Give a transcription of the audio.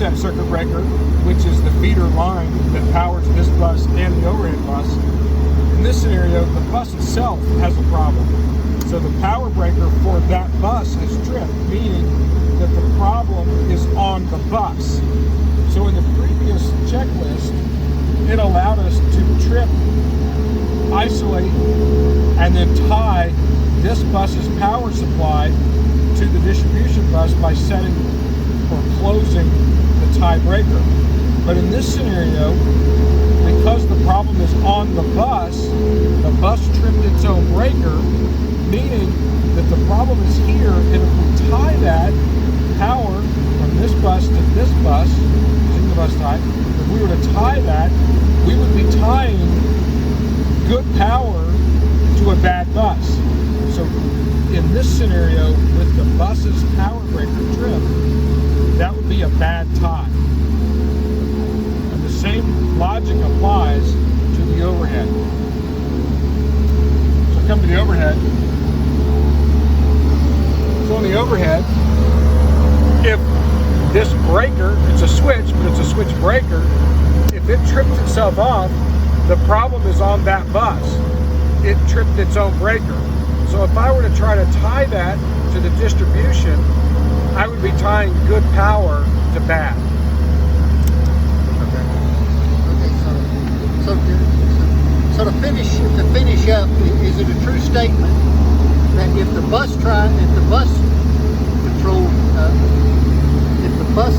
reset circuit breaker, which is the feeder line that powers this bus and the overhead bus. In this scenario, the bus itself has a problem. So the power breaker for that bus is tripped, meaning that the problem is on the bus. So in the previous checklist, it allowed us to trip, isolate, and then tie this bus's power supply to the distribution bus by setting or closing the tie breaker. But in this scenario, because the problem is on the bus tripped its own breaker, meaning that the problem is here, and if we tie that power from this bus to this bus, using the bus tie, if we were to tie that, we would be tying good power to a bad bus. So in this scenario, with the bus's power breaker tripped, that would be a bad tie. And the same logic applies to the overhead. So come to the overhead. So on the overhead, if this breaker, it's a switch, but it's a switch breaker, if it trips itself off, the problem is on that bus. It tripped its own breaker. So if I were to try to tie that to the distribution, I would be tying good power to bad. So to finish up, is it a true statement that if the bus control, if the bus